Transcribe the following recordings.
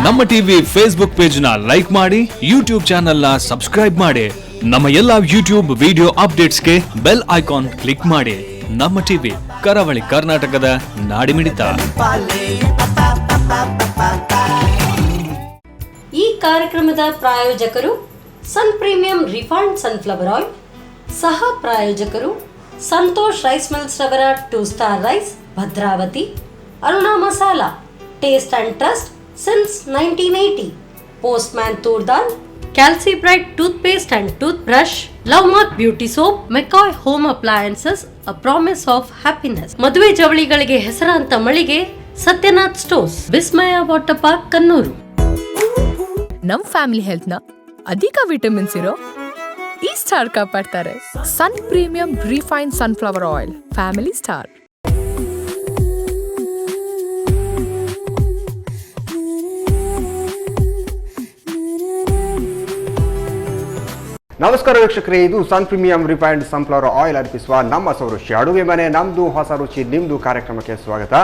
ನಮ್ಮ TV Facebook page ನ like ಮಾಡಿ, ಯೂಟ್ಯೂಬ್ ಚಾನೆಲ್ ನ ಸಬ್ಸ್ಕ್ರೈಬ್ ಮಾಡಿ. ನಮ್ಮ ಎಲ್ಲಾ ಯೂಟ್ಯೂಬ್ ವಿಡಿಯೋ ಅಪ್ಡೇಟ್ಸ್ಗೆ ಬೆಲ್ ಐಕಾನ್ ಕ್ಲಿಕ್ ಮಾಡಿ. ನಮ್ಮ ಟಿವಿ ಕರಾವಳಿ ಕರ್ನಾಟಕದ ನಾಡಿಮಿಡಿತ. ಈ ಕಾರ್ಯಕ್ರಮದ ಪ್ರಾಯೋಜಕರು Sun premium refined sunflower oil, ಸಹ ಪ್ರಾಯೋಜಕರು ಸಂತೋಷ್ ರೈಸ್ ಮಿಲ್ಸ್ ರವರ 2 star rice, Bhadravati. Aruna masala, taste and trust since 1980. Postman Turdal, Calci Bright toothpaste and toothbrush, Lovemark beauty soap, McCoy home appliances, a promise of happiness. ಮದುವೆ ಜವಳಿಗಳಿಗೆ ಹೆಸರಾಂತ ಮಳಿಗೆ Satyanath stores, Vismaya water park, Kannur. ನಮ್ family health ನ ಅಧಿಕ ವಿಟಮಿನ್ಸ್ ಇರೋ ಈ ಸ್ಟಾರ್ ಕಾಪಾಡ್ತಾರೆ. Sun premium refined sunflower oil, family star. ನಮಸ್ಕಾರ ವೀಕ್ಷಕರೇ, ಇದು Sun premium refined sunflower oil ಅರ್ಪಿಸುವ ನಮ್ಮ ರುಚಿ ಅಡುಗೆ ಮನೆ, ನಮ್ಮದು ಹೊಸ ರುಚಿ ನಿಮ್ಮದು ಕಾರ್ಯಕ್ರಮಕ್ಕೆ ಸ್ವಾಗತ.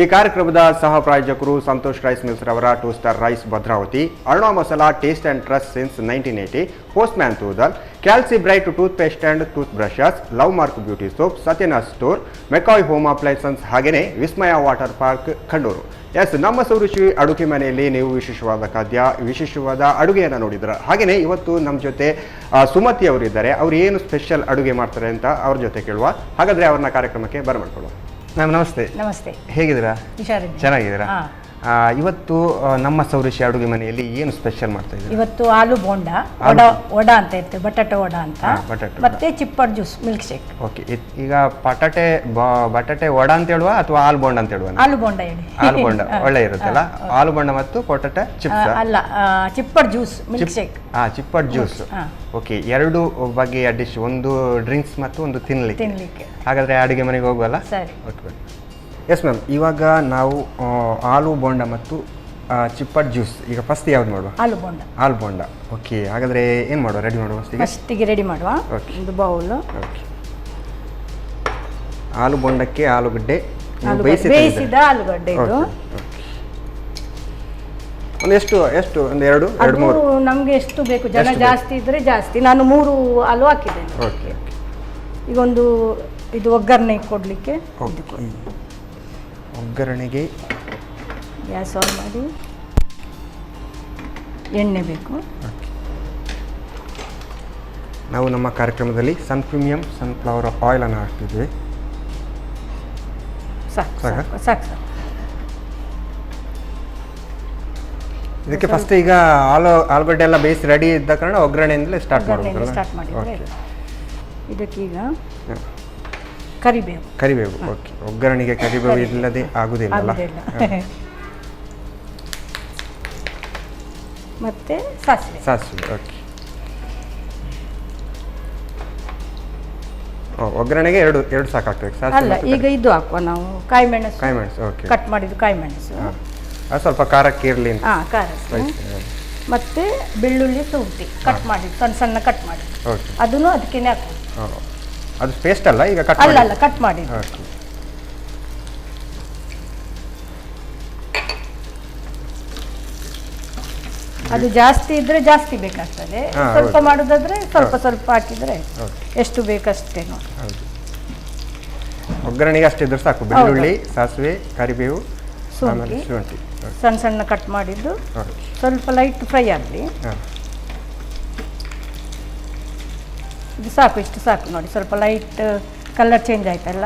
ಈ ಕಾರ್ಯಕ್ರಮದ ಸಹ ಪ್ರಾಯೋಜಕರು ಸಂತೋಷ್ ರೈಸ್ ಮಿಲ್ಸ್ ರವರ 2 star rice, Bhadravati. Aruna masala, taste and trust since 1980. Postman toor dal, Calci Bright toothpaste and tooth brushes, Love Mark beauty soap, Satyanath store, McCoy home appliances, ಹಾಗೆಯೇ Vismaya water park, Kannur. Yes, ನಮ್ಮ ರುಚಿ ಅಡುಗೆ ಮನೆಯಲ್ಲಿ ನೀವು ವಿಶೇಷವಾದ ಖಾದ್ಯ, ವಿಶೇಷವಾದ ಅಡುಗೆಯನ್ನು ನೋಡಿದ್ರ. ಹಾಗೆಯೇ ಇವತ್ತು ನಮ್ಮ ಜೊತೆ ಸುಮತಿ ಅವರು ಇದ್ದಾರೆ. ಅವ್ರು ಏನು ಸ್ಪೆಷಲ್ ಅಡುಗೆ ಮಾಡ್ತಾರೆ ಅಂತ ಅವ್ರ ಜೊತೆ ಕೇಳುವ. ಹಾಗಾದ್ರೆ ಅವ್ರನ್ನ ಕಾರ್ಯಕ್ರಮಕ್ಕೆ ಬರಮಾಡ್ಕೊಳ್ಳುವ. ಮ್ಯಾಮ್ ನಮಸ್ತೆ. ನಮಸ್ತೆ. ಹೇಗಿದ್ದೀರಾ? ಚೆನ್ನಾಗಿದ್ದೀರಾ? ಇವತ್ತು ನಮ್ಮ ಸೌರಿಷಿ ಅಡುಗೆ ಮನೆಯಲ್ಲಿ ಏನು ಸ್ಪೆಷಲ್ ಮಾಡ್ತಾ ಇದ್ದೀರಾ? ಇವತ್ತು ಆಲೂ ಬೋಂಡ, ವಡ ಅಂತ ಇರ್ತದೆ, ಬಟಾಟೆ ವಡ ಅಂತ, ಮತ್ತೆ ಚಿಪ್ಪಡ್ ಜ್ಯೂಸ್, ಮಿಲ್ಕ್ ಶೇಕ್. ಓಕೆ, ಈಗ ಬಟಾಟೆ ವಡ ಅಂತ ಹೇಳುವ ಅಥವಾ ಆಲೂ ಬೋಂಡ ಅಂತ ಹೇಳುವ? ಆಲೂ ಬೋಂಡ ಹೇಳಿ. ಆಲೂ ಬೋಂಡ ಒಳ್ಳೆ ಇರುತ್ತಲ್ಲ. ಆಲೂ ಬೋಂಡ ಮತ್ತು ಪೊಟಾಟೆ ಚಿಪ್ಸ್ ಅಲ್ಲ, chipped juice, milk shake. Chipped juice. Okay, ಎರಡು ಬಗೆಯ ಡಿಶ್, ಒಂದು ಡ್ರಿಂಕ್ಸ್ ಮತ್ತು ಒಂದು ತಿನ್ಲಿಕ್ಕೆ. ಹಾಗಾದ್ರೆ ಅಡುಗೆ ಮನೆಗೆ ಹೋಗುವಲ್ಲ? ಸರಿ. ಓಕೆ. ಎಸ್ ಮ್ಯಾಮ್, ಇವಾಗ ನಾವು ಆಲೂ ಬೋಂಡ ಮತ್ತು ಚಿಪ್ಪಡ್ ಜ್ಯೂಸ್, ಈಗ ಫಸ್ಟ್ ಯಾವ್ದು ಮಾಡುವ? ಆಲೂ ಬೋಂಡ. ಓಕೆ, ಹಾಗಾದರೆ ಏನು ಮಾಡುವ? ರೆಡಿ ಮಾಡುವ ಫಸ್ಟಿಗೆ ರೆಡಿ ಮಾಡುವ. ಒಂದು ಬೌಲ್. ಓಕೆ, ಆಲೂ ಬೋಂಡಕ್ಕೆ ಆಲೂಗಡ್ಡೆ ಬೇಯಿಸಿದ ಆಲೂಗಡ್ಡೆ ಇದು. ಒಂದು ಎಷ್ಟು ಒಂದು ಎರಡು ಮೂರು ನಮಗೆ ಎಷ್ಟು ಬೇಕು, ಜನ ಜಾಸ್ತಿ ಇದ್ರೆ ಜಾಸ್ತಿ. ನಾನು 3 ಆಲೂ ಹಾಕಿದ್ದೇನೆ. ಓಕೆ. ಈಗ ಒಂದು ಇದು ಒಗ್ಗರಣೆ ಕೊಡಲಿಕ್ಕೆ. ಒಗ್ಗರಣೆಗೆ ಗ್ಯಾಸ್ ಆನ್ ಮಾಡಿ, ಎಣ್ಣೆ ಬೇಕು. ನಾವು ನಮ್ಮ ಕಾರ್ಯಕ್ರಮದಲ್ಲಿ ಸನ್ ಪ್ರೀಮಿಯಂ ಸನ್ಫ್ಲವರ್ ಆಯಿಲ್ ಅನ್ನು ಹಾಕ್ತಿದ್ವಿ. ಸಾಕು. ಇದಕ್ಕೆ ಫಸ್ಟ್ ಈಗ ಆಲೂಗಡ್ಡೆ ಎಲ್ಲ ಬೇಯಿಸಿ ರೆಡಿ ಇದ್ದ ಕಾರಣ ಒಗ್ಗರಣೆಯಿಂದಲೇ ಸ್ಟಾರ್ಟ್ ಮಾಡಿದ್ರೆ ಇದಕ್ಕೀಗ ಕರಿಬೇವು. ಓಕೆ, ಒಗ್ಗರಣೆಗೆ ಕರಿಬೇವು ಇಲ್ಲದೆ ಆಗುದಿಲ್ಲ. ಮತ್ತೆ ಸಾಸಿವೆ. ಓಕೆ. ಒಗ್ಗರಣೆಗೆ ಎರಡು ಸಾಕಾಗ್ತದೆ. ಅಲ್ಲ, ಈಗ ಇದು ಹಾಕುವ ನಾವು, ಕಾಯಿ ಮೆಣಸು. ಓಕೆ, ಕಟ್ ಮಾಡಿದ್ದು ಕಾಯಿ ಮೆಣಸು. ಅದು ಸ್ವಲ್ಪ ಖಾರಕ್ಕೆ ಇರಲಿ. ಮತ್ತೆ ಬೆಳ್ಳುಳ್ಳಿ ಶುಂಠಿ ಕಟ್ ಮಾಡಿ, ಸಣ್ಣ ಕಟ್ ಮಾಡಿ, ಅದನ್ನು ಅದಕ್ಕೇನೆ ಹಾಕುದು. ಅದು ಪೇಸ್ಟ್ ಅಲ್ಲ, ಈಗ ಕಟ್ ಮಾಡಿ. ಅದು ಜಾಸ್ತಿ ಇದ್ರೆ ಜಾಸ್ತಿ ಬೇಕಾಗ್ತದೆ, ಸ್ವಲ್ಪ ಮಾಡೋದಾದ್ರೆ ಸ್ವಲ್ಪ ಹಾಕಿದ್ರೆ ಎಷ್ಟು ಬೇಕಷ್ಟೇ ನೋಡಿ. ಒಗ್ಗರಣೆಗೆ ಅಷ್ಟಿದ್ರೆ ಸಾಕು. ಬೆಳ್ಳುಳ್ಳಿ, ಸಾಸಿವೆ, ಕರಿಬೇವು, ಶುಂಠಿ ಸಣ್ಣ ಕಟ್ ಮಾಡಿದ್ದು ಸ್ವಲ್ಪ ಲೈಟ್ ಫ್ರೈ ಆಗಲಿ. ಇದು ಸಾಕು, ಇಷ್ಟು ಸಾಕು ನೋಡಿ. ಸ್ವಲ್ಪ ಲೈಟ್ ಕಲರ್ ಚೇಂಜ್ ಆಯ್ತಲ್ಲ,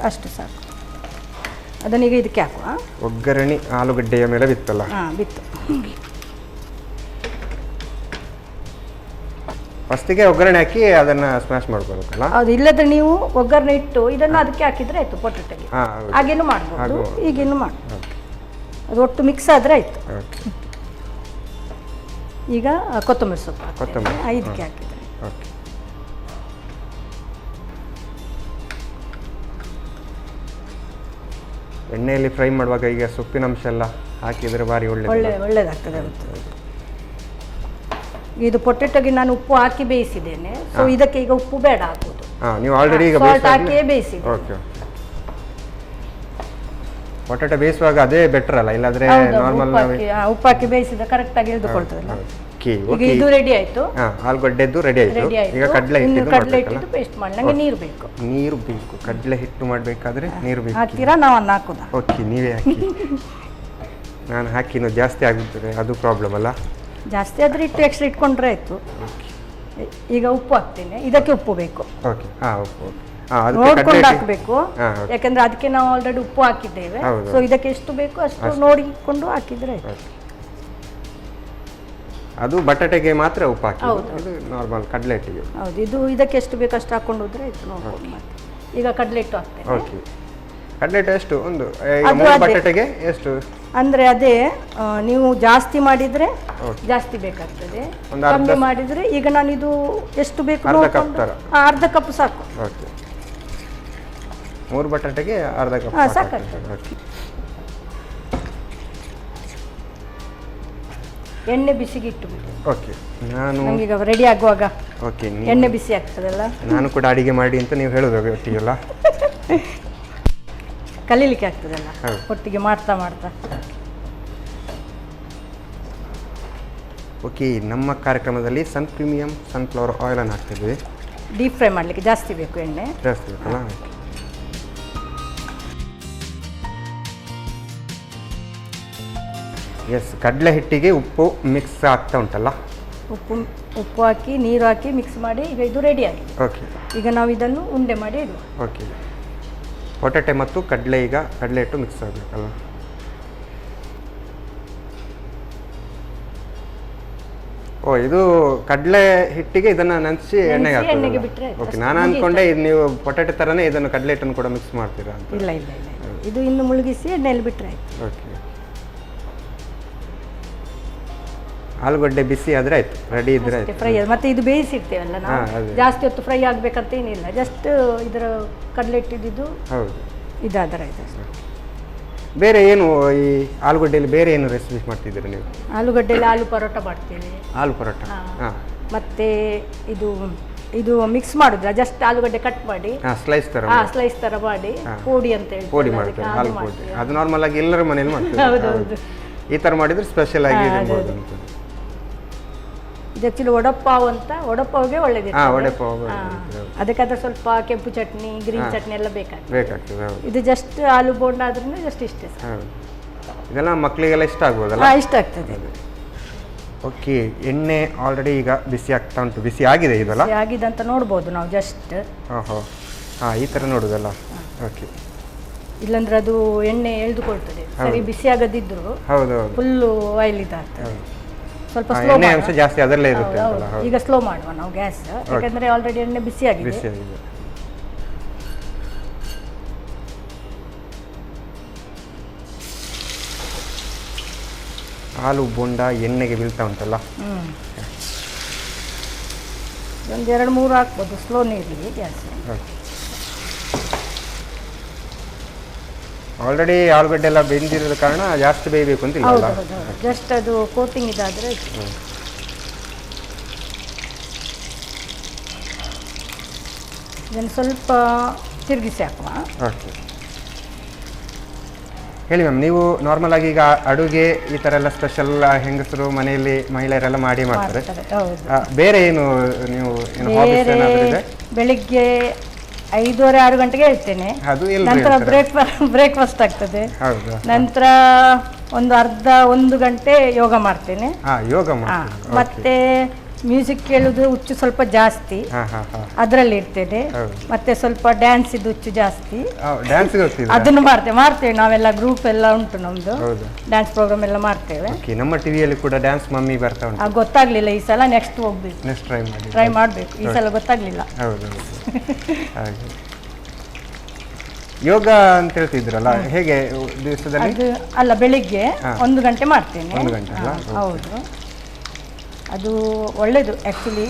ಅಷ್ಟು ಸಾಕು. ಅದನ್ನೀಗ ಇದಕ್ಕೆ ಹಾಕುವ. ಒಗ್ಗರಣೆ ಆಲೂಗಡ್ಡೆಯ ಮೇಲೆ ಬಿತ್ತಲ್ಲ? ಬಿತ್ತು. ಫಸ್ಟಿಗೆ ಒಗ್ಗರಣೆ ಹಾಕಿ ಅದನ್ನ ಸ್ಮ್ಯಾಶ್ ಮಾಡ್ಕೊಬೇಕಲ್ಲ? ಹೌದು, ಇಲ್ಲದ್ರೆ ನೀವು ಒಗ್ಗರಣೆ ಇಟ್ಟು ಇದನ್ನು ಅದಕ್ಕೆ ಹಾಕಿದ್ರೆ ಆಯ್ತು. ಪೊಟೆಟೋಗೆ ಹಾಗೇನು ಮಾಡ್ಬೋದು, ಈಗೇನು ಮಾಡ್ಬೋದು. ಅದು ಒಟ್ಟು ಮಿಕ್ಸ್ ಆದರೆ ಆಯ್ತು. ಈಗ ಕೊತ್ತಂಬರಿ ಸೊಪ್ಪು ಇದಕ್ಕೆ ಹಾಕಿದ್ರೆ. ಎಣ್ಣೆಯಲ್ಲಿ ಫ್ರೈ ಮಾಡುವಾಗ ಈಗ ಸೊಪ್ಪಿನ ಅಂಶ ಎಲ್ಲ ಹಾಕಿದರೆ ಭಾರಿ ಒಳ್ಳೆದಾಗ್ತದೆ. ಇದು ಪೊಟೆಟೋಗೆ ನಾನು ಉಪ್ಪು ಹಾಕಿ ಬೇಯಿಸಿದ್ದೇನೆ. ಸೊ ಇದಕ್ಕೆ ಈಗ ಉಪ್ಪು ಬೇಡ ಹಾಕುವುದು. ನೀವು ಆಲ್ರೆಡಿ ಈಗ ಸಾಲ್ಟ್ ಹಾಕಿ ಬೇಯಿಸಿದೆ. ಪೊಟೆಟೊ ಬೇಯಿಸುವಾಗ ಅದೇ ಬೆಟರ್ ಅಲ್ಲ, ಇಲ್ಲಾದ್ರೆ ನಾರ್ಮಲ್ ಉಪ್ಪು ಹಾಕಿ ಬೇಯಿಸಿದ ಕರೆಕ್ಟ್ ಆಗಿ ಇಳಿದುಕೊಳ್ತದಲ್ಲ. ಈಗ ಇದು ರೆಡಿ ಆಯ್ತು, ಆಲೂಗಡ್ಡೆದ್ದು ರೆಡಿ ಆಯ್ತು. ಈಗ ಕಡಲೆ ಹಿಟ್ಟು ಪೇಸ್ಟ್ ಮಾಡಿ ನಂಗೆ ನೀರು ಬೇಕು. ನೀರು ಬೇಕು, ಕಡಲೆ ಹಿಟ್ಟು ಮಾಡಬೇಕಾದ್ರೆ ನೀರು ಬೇಕು. ಹಾಕ್ತೀರಾ? ನಾವು ಅನ್ನ ಹಾಕುದಾ? ಓಕೆ, ನೀವೇ ಹಾಕಿ. ನಾನು ಹಾಕಿ ಇನ್ನೂ ಜಾಸ್ತಿ ಆಗುತ್ತದೆ, ಅದು ಪ್ರಾಬ್ಲಮ್ ಅಲ್ಲ. ಜಾಸ್ತಿ ಆದ್ರೆ ಹಿಟ್ಟು ಎಕ್ಸ್ಟ್ರಾ ಇಟ್ಕೊಂಡ್ರೆ ಆಯ್ತು. ಈಗ ಉಪ್ಪು ಹಾಕ್ತೇನೆ, ಇದಕ್ಕೆ ಉಪ್ಪು ಬೇಕು. ಓಕೆ, ಉಪ್ಪು ನೋಡ್ಕೊಂಡು ಹಾಕಬೇಕು, ಯಾಕಂದ್ರೆ ಅದಕ್ಕೆ ನಾವು ಆಲ್ರೆಡಿ ಉಪ್ಪು ಹಾಕಿದ್ದೇವೆ. ಸೊ ಇದಕ್ಕೆ ಎಷ್ಟು ಬೇಕು ಅಷ್ಟು ನೋಡಿಕೊಂಡು ಹಾಕಿದ್ರೆ ಅದು ಬಟಾಟೆಗೆ ಮಾತ್ರ ಉಪ್ಪು ಹಾಕಿ, ಇದು ನಾರ್ಮಲ್ ಕಡಲೆ ಹಿಟ್ಟಿಗೆ. ಹೌದು, ಇದು ಇದಕ್ಕೆ ಎಷ್ಟು ಬೇಕು ಅಷ್ಟು ಹಾಕೊಂಡು ಹೋದ್ರೆ ಆಯ್ತು. ನೋಡ್ಕೊಂಡು ಮತ್ತೆ ಈಗ ಕಡಲೆ ಹಿಟ್ಟು ಹಾಕ್ತೇನೆ. ಓಕೆ, ಕಡಲೆ ಹಿಟ್ಟು ಎಷ್ಟು? ಒಂದು ಬಟಾಟೆಗೆ ಎಷ್ಟು ಅಂದ್ರೆ ಅದೇ ನೀವು ಜಾಸ್ತಿ ಮಾಡಿದ್ರೆ ಜಾಸ್ತಿ ಬೇಕಾಗ್ತದೆ, ಕಮ್ಮಿ ಮಾಡಿದ್ರೆ ಈಗ ನಾನು ಇದು ಎಷ್ಟು ಬೇಕು ಅರ್ಧ ಕಪ್ ಸಾಕು. ಓಕೆ, 3 ಬಟಾಟೆಗೆ ಅರ್ಧ ಕಪ್ ಸಾಕಾಗ್ತದೆ. ಎಣ್ಣೆ ಬಿಸಿಗೆ ಇಟ್ಟುಬಿಟ್ಟು. ಓಕೆ, ನಾನು ಈಗ ರೆಡಿ ಆಗುವಾಗ ಓಕೆ ಎಣ್ಣೆ ಬಿಸಿ ಆಗ್ತದಲ್ಲ. ನಾನು ಕೂಡ ಅಡಿಗೆ ಮಾಡಿ ಅಂತ ನೀವು ಹೇಳೋದು ಒಟ್ಟಿಗೆಲ್ಲ ಕಲೀಲಿಕ್ಕೆ ಆಗ್ತದಲ್ಲ, ಒಟ್ಟಿಗೆ ಮಾಡ್ತಾ ಮಾಡ್ತಾ. ಓಕೆ, ನಮ್ಮ ಕಾರ್ಯಕ್ರಮದಲ್ಲಿ ಸನ್ ಪ್ರೀಮಿಯಂ ಸನ್ಫ್ಲವರ್ ಆಯಿಲನ್ನು ಹಾಕ್ತಿದ್ವಿ. ಡೀಪ್ ಫ್ರೈ ಮಾಡಲಿಕ್ಕೆ ಜಾಸ್ತಿ ಬೇಕು, ಎಣ್ಣೆ ಜಾಸ್ತಿ ಬೇಕಲ್ಲ. ಎಸ್, ಕಡಲೆ ಹಿಟ್ಟಿಗೆ ಉಪ್ಪು ಮಿಕ್ಸ್ ಆಗ್ತಾ ಉಂಟಲ್ಲ. ಉಪ್ಪು ಹಾಕಿ ನೀರು ಹಾಕಿ ಮಿಕ್ಸ್ ಮಾಡಿ ಈಗ ಇದು ರೆಡಿ ಆಗಿದೆ. ಓಕೆ, ಈಗ ನಾವು ಇದನ್ನು ಉಂಡೆ ಮಾಡಿ ಇಡುವ. ಓಕೆ, ಪೊಟೆಟೊ ಮತ್ತು ಕಡಲೆ, ಈಗ ಕಡಲೆ ಹಿಟ್ಟು ಮಿಕ್ಸ್ ಆಗಬೇಕಲ್ಲ. ಇದು ಕಡಲೆ ಹಿಟ್ಟಿಗೆ ಇದನ್ನು ನೆನೆಸಿ ಎಣ್ಣೆಗೆ ಬಿಟ್ಟರೆ. ಓಕೆ, ನಾನು ಅಂದ್ಕೊಂಡೆ ಇದು ನೀವು ಪೊಟೆಟೊ ಥರನೇ ಇದನ್ನು ಕಡಲೆ ಹಿಟ್ಟನ್ನು ಕೂಡ ಮಿಕ್ಸ್ ಮಾಡ್ತೀರಾ ಅಂತ. ಇಲ್ಲ, ಇದು ಇನ್ನು ಮುಳುಗಿಸಿ ಎಣ್ಣೆಯಲ್ಲಿ ಬಿಟ್ಟರೆ ಆಯ್ತು. ಓಕೆ, ಆಲೂಗಡ್ಡೆ ಬಿಸಿ ಆದರೆ ಆಯ್ತು, ರೆಡಿ ಇದ್ರೆ ಆಯ್ತು. ಫ್ರೈ ಮತ್ತೆ ಇದು ಬೇಯಿಸಿರ್ತೇವಲ್ಲ ನಾವು, ಜಾಸ್ತಿ ಹೊತ್ತು ಫ್ರೈ ಆಗಬೇಕಂತ ಏನಿಲ್ಲ, ಜಸ್ಟ್ ಇದರ ಕಡಲೆ ಹಿಟ್ಟಿದ್ದು ಹೌದು ಇದಾದರೆ ಆಯ್ತು. ಬೇರೆ ಏನು ಈ ಆಲೂಗಡ್ಡೆಯಲ್ಲಿ ಬೇರೆ ಏನು ರೆಸಿಪಿ ಮಾಡ್ತಿದ್ದೀರಾ ನೀವು? ಆಲೂಗಡ್ಡೆಯಲ್ಲಿ ಆಲೂ ಪರೋಟ ಮಾಡ್ತೇವೆ. ಆಲೂ ಪರೋಟ, ಮತ್ತೆ ಇದು ಮಿಕ್ಸ್ ಮಾಡುದ್ರ, ಜಸ್ಟ್ ಆಲೂಗಡ್ಡೆ ಕಟ್ ಮಾಡಿ ಸ್ಲೈಸ್ ತರ ಮಾಡಿ ಪೋಡಿ ಅಂತ ಹೇಳಿ ಪೋಡಿ ಮಾಡ್ತಾರೆ. ಆಲೂ ಪೋಡಿ ಅದು ನಾರ್ಮಲ್ ಆಗಿ ಎಲ್ಲರ ಮನೆಯಲ್ಲಿ ಮಾಡ್ತಾರೆ. ಈ ತರ ಮಾಡಿದ್ರೆ ಸ್ಪೆಷಲ್ ಆಗಿ ಇರಬಹುದು ಅಂತ. ಇದು ಆಕ್ಚುಲಿ ವಡಪಾವ್ ಅಂತ, ವಡಪಾವ್ಗೆ ಒಳ್ಳೆದಿರ್ತದೆ. ಅದಕ್ಕಾದ್ರೆ ಸ್ವಲ್ಪ ಕೆಂಪು ಚಟ್ನಿ, ಗ್ರೀನ್ ಚಟ್ನಿ ಎಲ್ಲ ಬೇಕಾಗ್ತದೆ. ಇದು ಜಸ್ಟ್ ಆಲೂ ಬೋಂಡ ಆದ್ರೂ ಜಸ್ಟ್ ಇಷ್ಟೇ. ಇದೆಲ್ಲ ಮಕ್ಕಳಿಗೆಲ್ಲ ಇಷ್ಟ ಆಗ್ಬೋದಲ್ಲ? ಇಷ್ಟ ಆಗ್ತದೆ. ಓಕೆ, ಎಣ್ಣೆ ಆಲ್ರೆಡಿ ಈಗ ಬಿಸಿ ಆಗ್ತಾ ಉಂಟು. ಬಿಸಿ ಆಗಿದೆ ಇದೆಲ್ಲ? ಆಗಿದೆ ಅಂತ ನೋಡ್ಬೋದು ನಾವು ಜಸ್ಟ್. ಈ ತರ ನೋಡುದಲ್ಲ. ಓಕೆ, ಇಲ್ಲಂದ್ರೆ ಅದು ಎಣ್ಣೆ ಎಳೆದುಕೊಳ್ತದೆ. ಸರಿ ಬಿಸಿ ಆಗದಿದ್ರು ಫುಲ್ಲು ಆಯಿಲ್ ಇದಾಗ್ತದೆ. ಸ್ವಲ್ಪ ಸ್ಲೋ ಅಂಶ ಜಾಸ್ತಿ ಅದರಲ್ಲೇ ಇರುತ್ತೆ. ಈಗ ಸ್ಲೋ ಮಾಡುವ ನಾವು ಗ್ಯಾಸ್, ಯಾಕಂದ್ರೆ ಆಲ್ರೆಡಿ ಎಣ್ಣೆ ಬಿಸಿ ಆಗಿದೆ. ಆಲೂ ಬೋಂಡ ಎಣ್ಣೆಗೆ ಬೀಳ್ತಾ ಉಂಟಲ್ಲ. ಒಂದು 2-3 ಹಾಕ್ಬೋದು ಸ್ಲೋ ನೀರಿಗೆ ಗ್ಯಾಸ್. ಆಲ್ರೆಡಿ ಆಲೂಗಡ್ಡೆ ಎಲ್ಲ ಬೆಂದಿರೋದ ಕಾರಣ ಜಾಸ್ತಿ ಬೇಯಬೇಕು ಅಂತ ಇಲ್ಲ. ಜಸ್ಟ್ ಅದು ಕೋಟಿಂಗ್ ಇದಾದರೆ ಇದನ್ನು ಸ್ವಲ್ಪ ತಿರುಗಿಸಿ ಹಾಕುವ. ಓಕೆ, ಹೇಳಿ ಮ್ಯಾಮ್, ನೀವು ನಾರ್ಮಲ್ ಆಗಿ ಈಗ ಅಡುಗೆ ಈ ಥರ ಎಲ್ಲ ಸ್ಪೆಷಲ್ ಹೆಂಗಸರು ಮನೆಯಲ್ಲಿ ಮಹಿಳೆಯರೆಲ್ಲ ಮಾಡ್ತಾರೆ. ಬೇರೆ ಏನು ನೀವು ಬೆಳಿಗ್ಗೆ 5:30-6 ಗಂಟೆಗೆ ಹೇಳ್ತೇನೆ. ನಂತರ ಬ್ರೇಕ್ಫಾಸ್ಟ್ ಆಗ್ತದೆ. ನಂತರ ಒಂದು ಅರ್ಧ 1 ಗಂಟೆ ಯೋಗ ಮಾಡ್ತೇನೆ. ಮತ್ತೆ ಮ್ಯೂಸಿಕ್ ಕೇಳುದು ಹುಚ್ಚು ಸ್ವಲ್ಪ ಜಾಸ್ತಿ, ಅದರಲ್ಲಿ ಇರ್ತೇನೆ. ಮತ್ತೆ ಸ್ವಲ್ಪ ಡ್ಯಾನ್ಸ್ ಇದು ಹುಚ್ಚು ಜಾಸ್ತಿ, ಅದನ್ನು ಮಾಡ್ತೇವೆ. ನಾವೆಲ್ಲ ಗ್ರೂಪ್ ಎಲ್ಲ ಉಂಟು ನಮ್ದು, ಡ್ಯಾನ್ಸ್ ಪ್ರೋಗ್ರಾಮ್ ಎಲ್ಲ ಮಾಡ್ತೇವೆ. ನಮ್ಮ ಟಿವಿಯಲ್ಲಿ ಕೂಡ ಡ್ಯಾನ್ಸ್ ಮಮ್ಮಿ ಬರ್ತಾ ಉಂಟು. ಗೊತ್ತಾಗ್ಲಿಲ್ಲ ಈ ಸಲ, ನೆಕ್ಸ್ಟ್ ಹೋಗ್ಬೇಕು, ಟ್ರೈ ಮಾಡ್ಬೇಕು. ಈ ಸಲ ಗೊತ್ತಾಗ್ಲಿಲ್ಲ. ಯೋಗ ಅಂತ ಹೇಳ್ತಿದ್ರಲ್ಲ, ಹೇಗೆ ದಿವಸದಲ್ಲಿ? ಅಲ್ಲ, ಬೆಳಿಗ್ಗೆ 1 ಗಂಟೆ ಮಾಡ್ತೇನೆ. ಹೌದು, ಅದು ಒಳ್ಳೇದು ಆ್ಯಕ್ಚುಲಿ,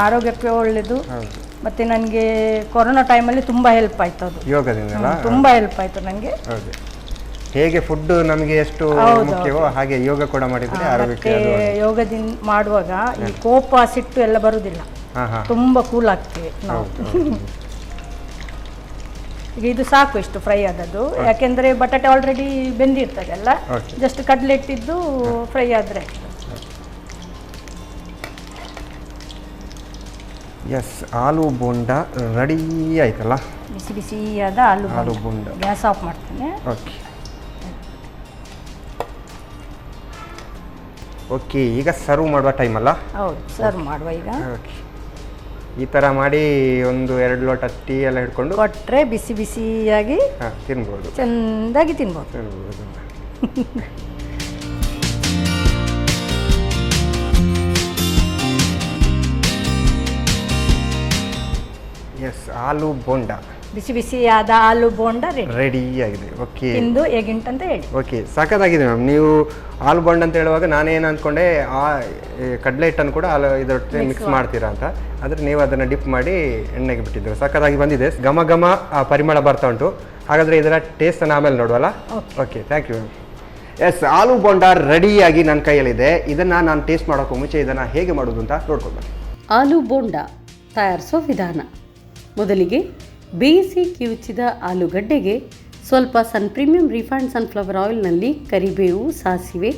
ಆರೋಗ್ಯಕ್ಕೆ ಒಳ್ಳೇದು. ಮತ್ತೆ ನನಗೆ ಕೊರೋನಾ ಟೈಮಲ್ಲಿ ತುಂಬ ಹೆಲ್ಪ್ ಆಯ್ತು ಅದು ಯೋಗದಿಂದ. ತುಂಬ ಹೆಲ್ಪ್ ಆಯ್ತು ನನಗೆ. ಹೇಗೆ ಫುಡ್ ನಮಗೆ ಎಷ್ಟು ಮುಖ್ಯವೋ ಹಾಗೆ ಯೋಗ ಕೂಡ ಮಾಡಿದ್ರೆ ಆರೋಗ್ಯಕ್ಕೆ. ಯೋಗದಿಂದ ಮಾಡುವಾಗ ಈ ಕೋಪ ಸಿಟ್ಟು ಎಲ್ಲ ಬರುವುದಿಲ್ಲ, ತುಂಬ ಕೂಲ್ ಆಗ್ತೇವೆ ನಾವು. ಈಗ ಇದು ಸಾಕು ಇಷ್ಟು ಫ್ರೈ ಆದದ್ದು, ಯಾಕೆಂದರೆ ಬಟಾಟೆ ಆಲ್ರೆಡಿ ಬೆಂದಿರ್ತದಲ್ಲ, ಜಸ್ಟ್ ಕಡಲೆ ಇಟ್ಟಿದ್ದು ಫ್ರೈ ಆದರೆ. ಎಸ್, ಆಲೂ ಬೋಂಡ ರೆಡಿ ಆಯ್ತಲ್ಲ. ಬಿಸಿ ಬಿಸಿಯಾದ ಆಲೂ ಬೋಂಡ. ಗ್ಯಾಸ್ ಆಫ್ ಮಾಡ್ತೇನೆ. ಓಕೆ ಓಕೆ, ಈಗ ಸರ್ವ್ ಮಾಡುವ ಟೈಮ್ ಅಲ್ಲ? ಹೌದು, ಸರ್ವ್ ಮಾಡುವ ಈಗ. ಓಕೆ, ಈ ಥರ ಮಾಡಿ 1-2 ಲೋಟ ಟೀ ಎಲ್ಲ ಹಿಡ್ಕೊಂಡು ಕೊಟ್ಟರೆ ಬಿಸಿ ಬಿಸಿಯಾಗಿ ತಿನ್ಬೋದು, ಚೆಂದಾಗಿ ತಿನ್ಬೋದು. ಎಸ್, ಆಲೂ ಬೋಂಡ, ಬಿಸಿ ಬಿಸಿಯಾದ ಆಲೂ ಬೋಂಡ ರೆಡಿ ಆಗಿದೆ. ಓಕೆ, ತಿಂದು ಹೇಗಿಂಟು ಅಂತ ಹೇಳಿ. ಓಕೆ, ಸಾಕಾಗಿದೆ ಮ್ಯಾಮ್. ನೀವು ಆಲೂ ಬೋಂಡ ಅಂತ ಹೇಳುವಾಗ ನಾನೇನು ಅಂದ್ಕೊಂಡೆ ಕಡಲೆ ಹಿಟ್ಟನ್ನು ಕೂಡ ಇದರೊಟ್ಟಿಗೆ ಮಿಕ್ಸ್ ಮಾಡ್ತೀರಾ ಅಂತ, ಆದರೆ ನೀವು ಅದನ್ನು ಡಿಪ್ ಮಾಡಿ ಎಣ್ಣೆಗೆ ಬಿಟ್ಟಿದ್ದೀರಾ. ಸಾಕಾಗಿ ಬಂದಿದೆ, ಘಮ ಘಮ ಪರಿಮಳ ಬರ್ತಾ ಉಂಟು. ಹಾಗಾದರೆ ಇದರ ಟೇಸ್ಟನ್ನು ಆಮೇಲೆ ನೋಡುವಲ್ಲ? Okay, thank you ma'am. Yes, aloo bonda ರೆಡಿಯಾಗಿ ನನ್ನ ಕೈಯಲ್ಲಿದೆ. ಇದನ್ನು ನಾನು ಟೇಸ್ಟ್ ಮಾಡೋಕ್ಕೂ ಮುಂಚೆ ಇದನ್ನು ಹೇಗೆ ಮಾಡೋದು ಅಂತ ನೋಡ್ಕೊಂಡು. ಆಲೂ ಬೋಂಡ ತಯಾರಿಸೋ ವಿಧಾನ: ಮೊದಲಿಗೆ ಬೇಯಿಸಿ ಕಿವುಚಿದ ಆಲೂಗಡ್ಡೆಗೆ ಸ್ವಲ್ಪ ಸನ್ ಪ್ರೀಮಿಯಂ ರಿಫೈನ್ಡ್ ಸನ್ಫ್ಲವರ್ ಆಯಿಲ್ನಲ್ಲಿ ಕರಿಬೇವು, ಸಾಸಿವೆ,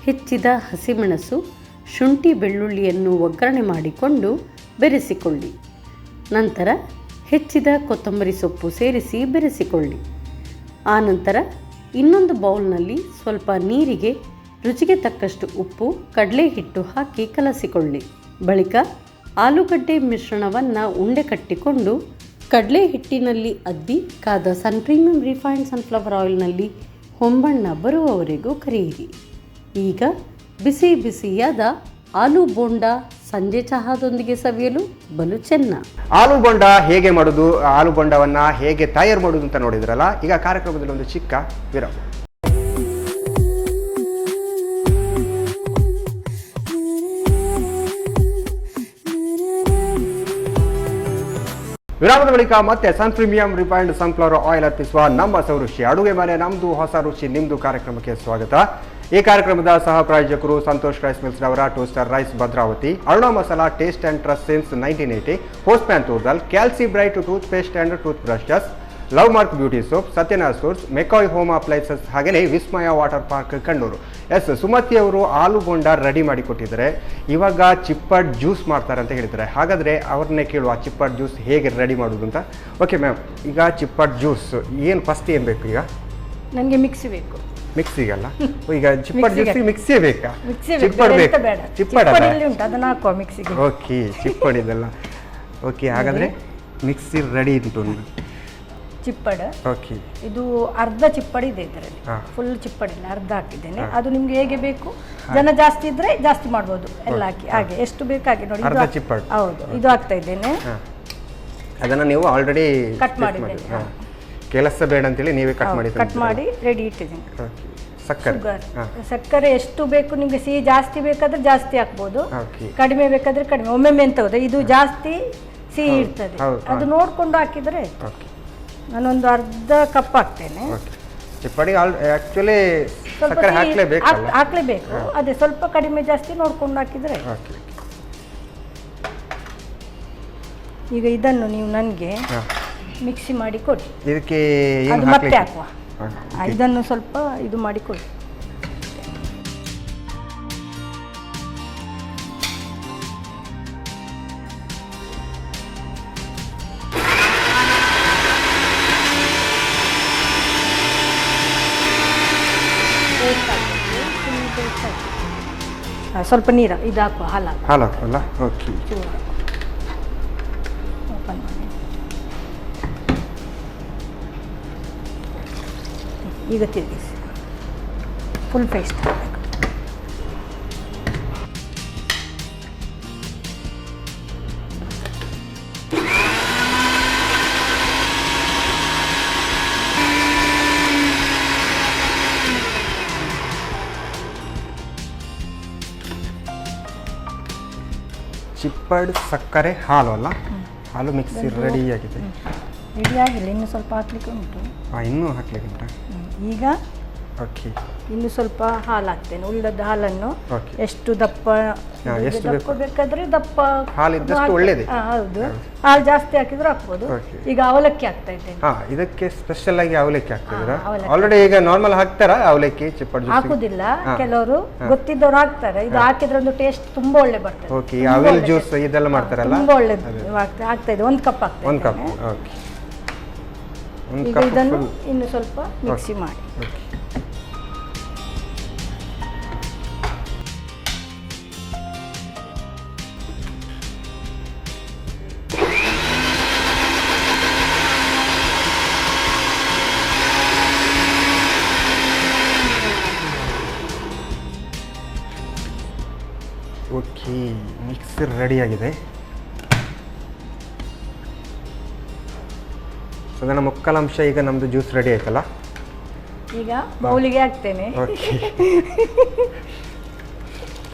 ಹೆಚ್ಚಿದ ಹಸಿಮೆಣಸು, ಶುಂಠಿ, ಬೆಳ್ಳುಳ್ಳಿಯನ್ನು ಒಗ್ಗರಣೆ ಮಾಡಿಕೊಂಡು ಬೆರೆಸಿಕೊಳ್ಳಿ. ನಂತರ ಹೆಚ್ಚಿದ ಕೊತ್ತಂಬರಿ ಸೊಪ್ಪು ಸೇರಿಸಿ ಬೆರೆಸಿಕೊಳ್ಳಿ. ಆನಂತರ ಇನ್ನೊಂದು ಬೌಲ್ನಲ್ಲಿ ಸ್ವಲ್ಪ ನೀರಿಗೆ ರುಚಿಗೆ ತಕ್ಕಷ್ಟು ಉಪ್ಪು, ಕಡಲೆ ಹಿಟ್ಟು ಹಾಕಿ ಕಲಸಿಕೊಳ್ಳಿ. ಬಳಿಕ ಆಲೂಗಡ್ಡೆ ಮಿಶ್ರಣವನ್ನು ಉಂಡೆ ಕಟ್ಟಿಕೊಂಡು ಕಡಲೆ ಹಿಟ್ಟಿನಲ್ಲಿ ಅದ್ದಿ ಕಾದ ಸನ್ ಪ್ರೀಮಿಯಂ ರಿಫೈನ್ಡ್ ಸನ್ಫ್ಲವರ್ ಆಯಿಲ್ನಲ್ಲಿ ಹೊಂಬಣ್ಣ ಬರುವವರೆಗೂ ಕರಿಯಿರಿ. ಈಗ ಬಿಸಿ ಬಿಸಿಯಾದ ಆಲೂ ಬೋಂಡ ಸಂಜೆ ಚಹಾದೊಂದಿಗೆ ಸವಿಯಲು ಬಲು ಚೆನ್ನ. ಆಲೂ ಬೋಂಡ ಹೇಗೆ ಮಾಡೋದು, ಆಲೂ ಬೋಂಡವನ್ನು ಹೇಗೆ ತಯಾರು ಮಾಡೋದು ಅಂತ ನೋಡಿದ್ರಲ್ಲ. ಈಗ ಕಾರ್ಯಕ್ರಮದಲ್ಲಿ ಒಂದು ಚಿಕ್ಕ ವಿರಾಮ. ವಿರಾಮದ ಬಳಿಕ ಮತ್ತೆ ಸನ್ ಪ್ರೀಮಿಯಂ ರಿಫೈನ್ಡ್ ಸನ್ಫ್ಲವರ್ ಆಯಿಲ್ ಅರ್ಪಿಸುವ ನಮ್ಮ ಸೌರುಷಿ ಅಡುಗೆ ಮನೆ ನಮ್ಮದು ಹೊಸ ರುಚಿ ನಿಮ್ಮದು ಕಾರ್ಯಕ್ರಮಕ್ಕೆ ಸ್ವಾಗತ. ಈ ಕಾರ್ಯಕ್ರಮದ ಸಹ ಪ್ರಾಯೋಜಕರು ಸಂತೋಷ್ ರೈಸ್ ಮಿಲ್ಸ್ ರವರ 2 star rice Bhadravati, Aruna masala taste and trust since 1980, Postman toor dal, Calci Bright tooth paste and tooth brushes, Love Mark beauty soap, Satyanarayana stores, McCoy home appliances, ಹಾಗೆಯೇ Vismaya water park Kannur. Yes, Sumathi ಅವರು ಆಲೂ ಬೋಂಡ ರೆಡಿ ಮಾಡಿ ಕೊಟ್ಟಿದ್ದಾರೆ. ಇವಾಗ ಚಿಪ್ಪಡ್ ಜ್ಯೂಸ್ ಮಾಡ್ತಾರೆ ಅಂತ ಹೇಳಿದ್ದಾರೆ. ಹಾಗಾದರೆ ಅವ್ರನ್ನೇ ಕೇಳುವ ಚಿಪ್ಪಡ್ ಜ್ಯೂಸ್ ಹೇಗೆ ರೆಡಿ ಮಾಡೋದು ಅಂತ. ಓಕೆ ಮ್ಯಾಮ್, ಈಗ ಚಿಪ್ಪಡ್ ಜ್ಯೂಸ್ ಏನು ಫಸ್ಟ್ ಏನು ಬೇಕು? ಈಗ ನನಗೆ ಮಿಕ್ಸಿ ಬೇಕು. ಮಿಕ್ಸಿಗಲ್ಲ, ಈಗ ಚಿಪ್ಪಡ್ ಜ್ಯೂಸ್ ಮಿಕ್ಸಿ ಬೇಕಾ? ಚಿಪ್ಪಡ್ ಬೇಕು, ಚಿಪ್ಪಡ್ ಉಂಟು, ಅದನ್ನ ಹಾಕುವ ಮಿಕ್ಸಿಗೆ. ಓಕೆ, ಚಿಪ್ಪಡ್ ಇದೆಲ್ಲ. ಓಕೆ, ಹಾಗಾದರೆ ಮಿಕ್ಸಿ ರೆಡಿ ಉಂಟು. ಚಿಪ್ಪಡ, ಓಕೆ, ಇದು ಅರ್ಧ ಚಿಪ್ಪಡಿ ಇದೆ ಇದರಲ್ಲಿ, ಫುಲ್ ಚಿಪ್ಪಡಿಲ್ಲ, ಅರ್ಧ ಹಾಕಿದ್ದೇನೆ. ಅದು ನಿಮ್ಗೆ ಹೇಗೆ ಬೇಕು, ಜನ ಜಾಸ್ತಿ ಇದ್ರೆ ಜಾಸ್ತಿ ಮಾಡ್ಬೋದು, ಎಲ್ಲ ಹಾಕಿ ಹಾಗೆ ಎಷ್ಟು ಬೇಕು ಹಾಗೆ ನೋಡಿ. ಅರ್ಧ ಚಿಪ್ಪಡ್, ಹೌದು, ಇದು ಹಾಕ್ತಾ ಇದ್ದೇನೆ. ಅದನ್ನು ನೀವು ಆಲ್ರೆಡಿ ಕಟ್ ಮಾಡಿದ್ದೇನೆ, ಕೆಲಸ ಬೇಡ ಅಂತೇಳಿ ನೀವೇ ಕಟ್ ಮಾಡಿ ರೆಡಿ ಇಟ್ಟಿದ್ದೀನಿ. ಸಕ್ಕರೆ, ಸಕ್ಕರೆ ಎಷ್ಟು ಬೇಕು ನಿಮ್ಗೆ, ಸಿಹಿ ಜಾಸ್ತಿ ಬೇಕಾದ್ರೆ ಜಾಸ್ತಿ ಹಾಕ್ಬೋದು, ಕಡಿಮೆ ಬೇಕಾದ್ರೆ ಕಡಿಮೆ. ಒಮ್ಮೊಮ್ಮೆ ಎಂತ ಹೌದಾ, ಇದು ಜಾಸ್ತಿ ಸಿಹಿ ಇರ್ತದೆ, ಅದು ನೋಡ್ಕೊಂಡು ಹಾಕಿದ್ರೆ. ನಾನೊಂದು ಅರ್ಧ ಕಪ್ ಹಾಕ್ತೇನೆ. ಚಿಪ್ಪಡಿ ಆಕ್ಚುಲಿ ಸಕ್ಕರೆ ಹಾಕ್ಲೇಬೇಕು, ಅದೇ ಸ್ವಲ್ಪ ಕಡಿಮೆ ಜಾಸ್ತಿ ನೋಡ್ಕೊಂಡು ಹಾಕಿದ್ರೆ. ಈಗ ಇದನ್ನು ನೀವು ನನಗೆ ಮಿಕ್ಸಿ ಮಾಡಿ ಕೊಡಿ. ಇದಕ್ಕೆ ಅದು ಮತ್ತೆ ಹಾಕುವ. ಇದನ್ನು ಸ್ವಲ್ಪ ಇದು ಮಾಡಿ ಕೊಡಿ. ಸ್ವಲ್ಪ ನೀರು ಇದು ಹಾಕುವ, ಹಾಲು ಹಾಕಲ್ಲ. ಓಕೆ, ಓಪನ್ ಮಾಡಿ. ಈಗ ತಿರುಗಿಸಿ, ಫುಲ್ ಪೇಸ್ಟ್ ಹಾಕಬೇಕು. ಚಿಪ್ಪಡ್, ಸಕ್ಕರೆ, ಹಾಲು ಅಲ್ಲ, ಹಾಲು ಮಿಕ್ಸಿ ರೆಡಿಯಾಗಿದೆ. ರೆಡಿ ಆಗಿಲ್ಲ, ಇನ್ನು ಸ್ವಲ್ಪ ಹಾಕ್ಲಿಕ್ಕೆ ಉಂಟು. ಇನ್ನೂ ಹಾಕ್ಲಿಕ್ಕೆ ಉಂಟಾ? ಈಗ ಓಕೆ. ಇನ್ನು ಸ್ವಲ್ಪ ಹಾಲು ಹಾಕ್ತೇನೆ. ಉಳ್ಳದ ಹಾಲನ್ನು ಎಷ್ಟು ದಪ್ಪ ಬೇಕಾದ್ರೆ ದಪ್ಪ ಹಾಲಿದ್ದಷ್ಟು ಒಳ್ಳೇದು. ಹೌದು, ಹಾಲು ಜಾಸ್ತಿ ಹಾಕಿದ್ರೆ ಹಾಕ್ಬೋದು. ಈಗ ಅವಲಕ್ಕಿ ಹಾಕ್ತಾ ಇದ್ದೇನೆ. ಇದಕ್ಕೆ ಸ್ಪೆಷಲ್ ಆಗಿ ಅವಲಕ್ಕಿ ಹಾಕ್ತಿದ್ದೀರಾ? ಆಲ್ರೆಡಿ ಈಗ ನಾರ್ಮಲ್ ಹಾಕ್ತಾರಾ ಅವಲಕ್ಕಿ ಚಿಪ್ಪಡ್ ಜ್ಯೂಸ್? ಹಾಕುದಿಲ್ಲ, ಕೆಲವರು ಗೊತ್ತಿದ್ದವ್ರು ಹಾಕ್ತಾರೆ. ಇದು ಹಾಕಿದ್ರೆ ಒಂದು ಟೇಸ್ಟ್ ತುಂಬಾ ಒಳ್ಳೆ ಬರ್ತದೆ. ಓಕೆ, ಅವೆಲ್ ಜ್ಯೂಸ್ ಇದೆಲ್ಲ ಮಾಡ್ತಾರಲ್ಲ, ತುಂಬಾ ಒಳ್ಳೆದು ಆಗ್ತಾ ಇದೆ. 1 ಕಪ್ ಹಾಕ್ತೇನೆ. 1 ಕಪ್. ಓಕೆ. ಈಗ ಇದನ್ನು ಇನ್ನು ಸ್ವಲ್ಪ ಮಿಕ್ಸಿ ಮಾಡಿ. ಓಕೆ, ಮಿಕ್ಸರ್ ರೆಡಿ ಆಗಿದೆ. ಸಾಧಾರಣ ಮುಕ್ಕಾಲಂಶ ಈಗ ನಮ್ಮದು ಜ್ಯೂಸ್ ರೆಡಿ ಆಯ್ತಲ್ಲ. ಈಗ ಬೌಲಿಗೆ ಹಾಕ್ತೇನೆ. ಓಕೆ.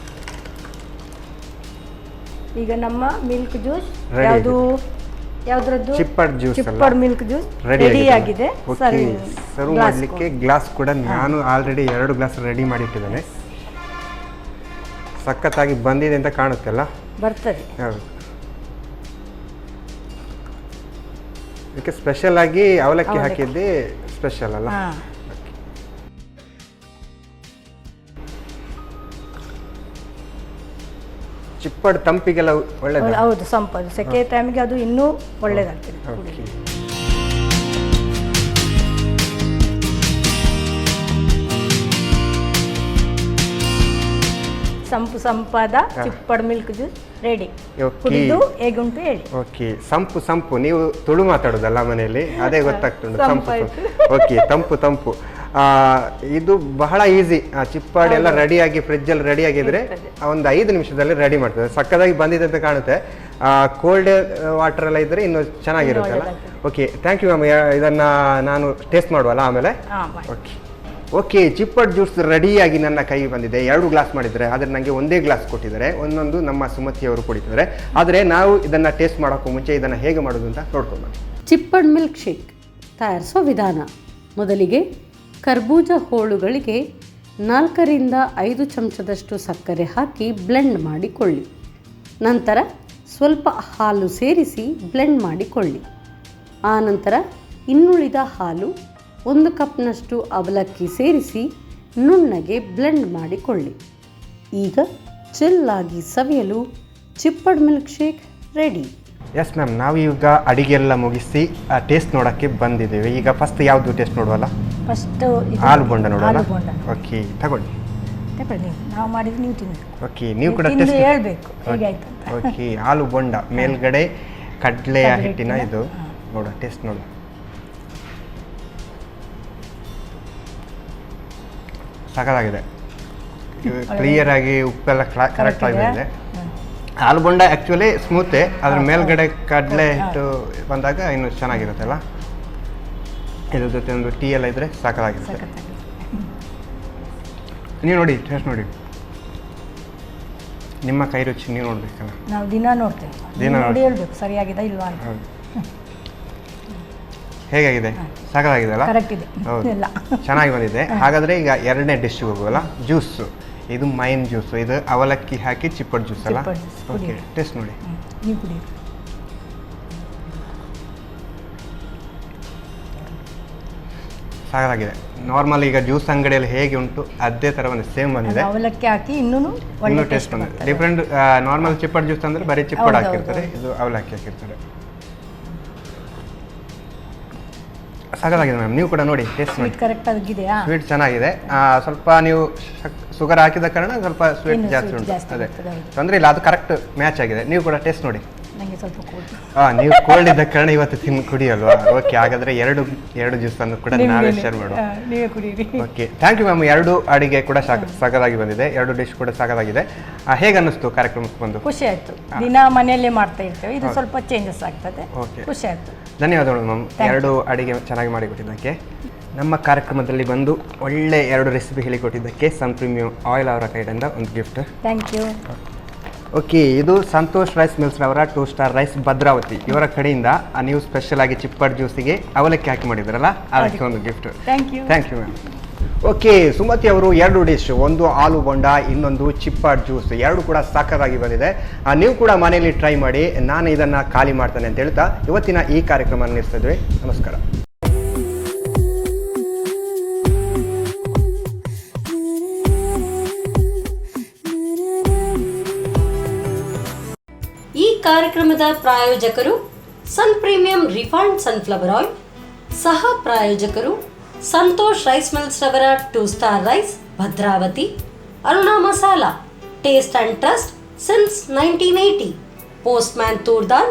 ಈಗ ನಮ್ಮ ಮಿಲ್ಕ್ ಜ್ಯೂಸ್ ಯಾವ್ದ್ರದ್ದು? Chipped juice. Chipped milk juice ready ಆಗಿದೆ. ಸರ್ವ್ ಮಾಡಲಿಕ್ಕೆ ಗ್ಲಾಸ್ ಕೂಡ ನಾನು ಆಲ್ರೆಡಿ 2 ಗ್ಲಾಸ್ ರೆಡಿ ಮಾಡಿಟ್ಟಿದ್ದೇನೆ. ಸಖತ್ತಾಗಿ ಬಂದಿದೆ ಅಂತ ಕಾಣುತ್ತಲ್ಲ? ಬರ್ತದೆ. ಹೌದು. ಇದಕ್ಕೆ ಸ್ಪೆಷಲ್ ಆಗಿ ಅವಲಕ್ಕಿ ಹಾಕಿದ್ದೆ ಸ್ಪೆಷಲ್ ಅಲ್ಲ? ಚಿಪ್ಪಡ್ ತಂಪಿಗೆಲ್ಲ ಒಳ್ಳೆದು. ಹೌದು, ಸಂಪದು ಸೆಕೆ ಟೈಮಿಗೆ ಅದು ಇನ್ನೂ ಒಳ್ಳೇದಾಗ್ತದೆ. ಸಂಪಾದ ಚಿಪ್ಪಡ್ ಮಿಲ್ಕ್ ಜ್ಯೂಸ್ ರೆಡಿ. ಕುಡಿದು ಹೇಗುಂಟು ಹೇಳಿ. ಓಕೆ, ಸಂಪು ನೀವು ತುಳು ಮಾತಾಡೋದಲ್ಲ ಮನೆಯಲ್ಲಿ, ಅದೇ ಗೊತ್ತಾಗ್ತುಂಟು. ಸಂಪು. ಓಕೆ, ತಂಪು. ಇದು ಬಹಳ ಈಸಿ. ಚಿಪ್ಪಡ್ ಎಲ್ಲ ರೆಡಿಯಾಗಿ ಫ್ರಿಜ್ಜಲ್ಲಿ ರೆಡಿ ಆಗಿದ್ರೆ ಒಂದು 5 ನಿಮಿಷದಲ್ಲಿ ರೆಡಿ ಮಾಡ್ತದೆ. ಸಕ್ಕದಾಗಿ ಬಂದಿದೆ ಅಂತ ಕಾಣುತ್ತೆ. ಕೋಲ್ಡ್ ವಾಟರ್ ಎಲ್ಲ ಇದ್ರೆ ಇನ್ನು ಚೆನ್ನಾಗಿರುತ್ತಲ್ಲ. Okay, thank you ma'am. ಇದನ್ನ ನಾನು ಟೇಸ್ಟ್ ಮಾಡುವಲ್ಲ ಆಮೇಲೆ? ಓಕೆ, ಚಿಪ್ಪಡ್ ಜ್ಯೂಸ್ ರೆಡಿಯಾಗಿ ನನ್ನ ಕೈಗೆ ಬಂದಿದೆ. 2 ಗ್ಲಾಸ್ ಮಾಡಿದ್ದಾರೆ, ಆದರೆ ನನಗೆ 1 ಗ್ಲಾಸ್ ಕೊಟ್ಟಿದ್ದಾರೆ. ಒಂದೊಂದು ನಮ್ಮ ಸುಮತಿಯವರು ಕುಡಿತಿದ್ದಾರೆ. ಆದರೆ ನಾವು ಇದನ್ನು ಟೇಸ್ಟ್ ಮಾಡೋಕ್ಕೂ ಮುಂಚೆ ಇದನ್ನು ಹೇಗೆ ಮಾಡೋದು ಅಂತ ನೋಡ್ಕೊಂಡು. ಚಿಪ್ಪಡ್ ಮಿಲ್ಕ್ ಶೇಕ್ ತಯಾರಿಸೋ ವಿಧಾನ. ಮೊದಲಿಗೆ ಕರ್ಬೂಜ ಹೋಳುಗಳಿಗೆ 4 ರಿಂದ 5 ಚಮಚದಷ್ಟು ಸಕ್ಕರೆ ಹಾಕಿ ಬ್ಲೆಂಡ್ ಮಾಡಿಕೊಳ್ಳಿ. ನಂತರ ಸ್ವಲ್ಪ ಹಾಲು ಸೇರಿಸಿ ಬ್ಲೆಂಡ್ ಮಾಡಿಕೊಳ್ಳಿ. ಆನಂತರ ಇನ್ನುಳಿದ ಹಾಲು 1 ಕಪ್ನಷ್ಟು ಅವಲಕ್ಕಿ ಸೇರಿಸಿ ನುಣ್ಣಗೆ ಬ್ಲೆಂಡ್ ಮಾಡಿಕೊಳ್ಳಿ. ಈಗ ಚಿಲ್ಲಾಗಿ ಸವಿಯಲು chipped milk shake ready. Yes ma'am, ನಾವು ಈಗ ಅಡಿಗೆ ಎಲ್ಲ ಮುಗಿಸಿ ಟೇಸ್ಟ್ ನೋಡೋಕ್ಕೆ ಬಂದಿದ್ದೇವೆ. ಈಗ ಫಸ್ಟ್ ಯಾವುದು ಟೇಸ್ಟ್ ನೋಡುವಲ್ಲ? ಫಸ್ಟ್ ಆಲೂ ಬೋಂಡ ನೋಡೋಣ. ಓಕೆ, ತಗೊಳ್ಳಿ. ನಾವು ಮಾಡಿದ್ರೆ ನೀವು ತಿನ್ನಿ. ಓಕೆ, ನೀವು ಕೂಡ ಟೇಸ್ಟ್ ಹೇಳ್ಬೇಕು ಹೇಗಾಯ್ತು ಅಂತ. ಓಕೆ, ಆಲೂ ಬೋಂಡ ಮೇಲ್ಗಡೆ ಕಡಲೆಯ ಹಿಟ್ಟಿನ ಇದು ನೋಡು, ಟೇಸ್ಟ್ ನೋಡು. ಸಖತ್ತಾಗಿದೆ. ಕ್ಲಿಯರ್ ಆಗಿ ಉಪ್ಪೆಲ್ಲ ಕರೆಕ್ಟ್ ಆಗಿ ಬಂದಿದೆ. ಆಲೂ ಬೋಂಡ ಆ್ಯಕ್ಚುಲಿ ಸ್ಮೂತೆ, ಅದ್ರ ಮೇಲ್ಗಡೆ ಕಡಲೆ ಹಿಟ್ಟು ಬಂದಾಗ ಇನ್ನು ಚೆನ್ನಾಗಿರುತ್ತಲ್ಲ. ಇದ್ರ ಜೊತೆ ಒಂದು ಟೀ ಎಲ್ಲ ಇದ್ರೆ ಸಾಕಾಗಿರುತ್ತೆ. ನೀವು ನೋಡಿ, ಟೇಸ್ಟ್ ನೋಡಿ. ನಿಮ್ಮ ಕೈ ರುಚಿ ನೀವು ನೋಡ್ಬೇಕಲ್ಲ. ನಾವು ದಿನ ನೋಡ್ತೇವೆ, ದಿನ ನೋಡಿ ಹೇಳ್ಬೇಕು ಸರಿಯಾಗಿದೆ ಇಲ್ವಾ ಅಂತ. ಹೇಗಾಗಿದೆ? ಸಾಕಾಗಿದೆ ಅಲ್ಲ? ಕರೆಕ್ಟ್ ಇದೆ. ಹೌದು, ಚೆನ್ನಾಗಿ ಬಂದಿದೆ. ಹಾಗಾದರೆ ಈಗ 2ನೇ ಡಿಶ್ಗೆ ಹೋಗುವಲ್ಲ. ಜ್ಯೂಸು, ಇದು ಮೈನ್ ಜ್ಯೂಸು. ಇದು ಅವಲಕ್ಕಿ ಹಾಕಿ ಚಿಪ್ಪಡ್ ಜ್ಯೂಸ್ ಅಲ್ಲ? ಓಕೆ, ಟೇಸ್ಟ್ ನೋಡಿ. ನೀವು ಕುಡಿ. ಸಾಕಾಗಿದೆ. ನಾರ್ಮಲ್ ಈಗ ಜ್ಯೂಸ್ ಅಂಗಡಿಯಲ್ಲಿ ಹೇಗೆ ಉಂಟು ಅದೇ ಥರ ಒಂದು ಸೇಮ್ ಬಂದಿದೆ. ಅವಲಕ್ಕಿ ಹಾಕಿ ಇನ್ನೂ ಟೇಸ್ಟ್ ಬಂದಿದೆ. ಡಿಫ್ರೆಂಟ್. ನಾರ್ಮಲ್ ಚಿಪ್ಪಡ್ ಜ್ಯೂಸ್ ಅಂದರೆ ಬರೀ ಚಿಪ್ಪಡ್ ಹಾಕಿರ್ತಾರೆ, ಇದು ಅವಲಕ್ಕಿ ಹಾಕಿರ್ತಾರೆ. ಸಾಕಾಗಿದೆ ಮ್ಯಾಮ್, ನೀವು ಕೂಡ ನೋಡಿ, ಟೇಸ್ಟ್ ಮಾಡಿ. ಕರೆಕ್ಟ್ ಆಗಿದೆಯಾ? ಸ್ವೀಟ್ ಚೆನ್ನಾಗಿದೆ. ಸ್ವಲ್ಪ ನೀವು ಶುಗರ್ ಹಾಕಿದ ಕಾರಣ ಸ್ವಲ್ಪ ಸ್ವೀಟ್ ಜಾಸ್ತಿ ಉಂಟು. ಅದೇ ತೊಂದರೆ ಇಲ್ಲ, ಅದು ಕರೆಕ್ಟ್ ಮ್ಯಾಚ್ ಆಗಿದೆ. ನೀವು ಕೂಡ ಟೇಸ್ಟ್ ನೋಡಿ. ನನಗೆ ಸ್ವಲ್ಪ ಕೋಲ್ಡ್. ನೀವು ಕೋಲ್ಡ್ ಇದ್ದ ಕಾರಣ ಇವತ್ತು ಕುಡಿಯಲ್ವಾ? ಓಕೆ, ಹಾಗಾದರೆ ಎರಡು ಜ್ಯೂಸ್ ಅನ್ನು ಕೂಡ ನಾವೇ ಶೇರ್ ಮಾಡುವ. ನೀವೇ ಕುಡಿಯಿರಿ. Okay, thank you ma'am. 2 ಅಡಿಗೆ ಕೂಡ ಸಾಕಾಗಿ ಬಂದಿದೆ. 2 ಡಿಶ್ ಕೂಡ ಸಾಕಾಗಿದೆ. ಹೇಗೆ ಅನ್ನಿಸ್ತು ಕಾರ್ಯಕ್ರಮಕ್ಕೆ ಬಂದು? ಖುಷಿ ಆಯ್ತು. ದಿನ ಮನೆಯಲ್ಲೇ ಮಾಡ್ತಾ ಇರ್ತೇವೆ, ಇದು ಸ್ವಲ್ಪ ಚೇಂಜಸ್ ಆಗ್ತದೆ. ಓಕೆ, ಖುಷಿ ಆಯ್ತು. ಧನ್ಯವಾದಗಳು ಮ್ಯಾಮ್, 2 ಅಡಿಗೆ ಚೆನ್ನಾಗಿ ಮಾಡಿಕೊಟ್ಟಿದ್ದಕ್ಕೆ. ನಮ್ಮ ಕಾರ್ಯಕ್ರಮದಲ್ಲಿ ಬಂದು ಒಳ್ಳೆ 2 ರೆಸಿಪಿ ಹೇಳಿಕೊಟ್ಟಿದ್ದಕ್ಕೆ ಸನ್ ಪ್ರೀಮಿಯಂ ಆಯಿಲ್ ಅವರ ಕೈಯಿಂದ ಒಂದು ಗಿಫ್ಟ್. Thank you. ಓಕೆ, ಇದು ಸಂತೋಷ್ ರೈಸ್ ಮಿಲ್ಸ್ ಅವರ 2 ಸ್ಟಾರ್ ರೈಸ್ ಭದ್ರಾವತಿ ಇವರ ಕಡೆಯಿಂದ ನೀವು ಸ್ಪೆಷಲ್ ಆಗಿ ಚಿಪ್ಪಡ್ ಜ್ಯೂಸಿಗೆ ಅವಲಕ್ಕಿ ಹಾಕಿ ಮಾಡಿದ್ರಲ್ಲ, ಅದಕ್ಕೆ ಒಂದು gift. Thank you. Thank you ma'am. Okay, Sumathi ಅವರು 2 ಡಿಶ್, ಒಂದು ಆಲೂ ಬೋಂಡ, ಇನ್ನೊಂದು ಚಿಪ್ಪಾಡ್ ಜ್ಯೂಸ್, 2 ಕೂಡ ಸಾಕಾಗಿ ಬಂದಿದೆ. ನೀವು ಕೂಡ ಮನೆಯಲ್ಲಿ ಟ್ರೈ ಮಾಡಿ. ನಾನು ಇದನ್ನು ಖಾಲಿ ಮಾಡ್ತೇನೆ ಅಂತ ಹೇಳ್ತಾ ಇವತ್ತಿನ ಈ ಕಾರ್ಯಕ್ರಮ ನಿಲ್ಲಿಸ್ತಿದ್ವಿ. ನಮಸ್ಕಾರ. ಈ ಕಾರ್ಯಕ್ರಮದ ಪ್ರಾಯೋಜಕರು Sun premium refined sunflower oil, ಸಹ ಪ್ರಾಯೋಜಕರು ಸಂತೋಷ್ ರೈಸ್ ಮಿಲ್ಸ್ ರವರ 2 star rice Bhadravati, Aruna masala taste and trust since 1980, postman toor dal,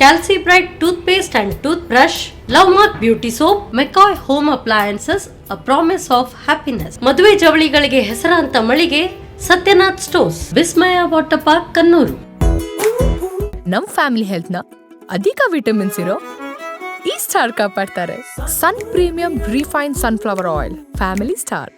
Calci Bright tooth paste and tooth brush, Love Mark beauty soap, McCoy home appliances, a promise of happiness, ಮದುವೆ ಜವಳಿಗಳಿಗೆ ಹೆಸರಾಂತ ಮಳಿಗೆ Satyanath stores, Vismaya water park Kannur. ನಮ್ family health ನ ಅಧಿಕ vitamins ಇರೋ ಈ star ಕಾಪಾಡ್ತಾರೆ. Sun premium refine sunflower oil, family star.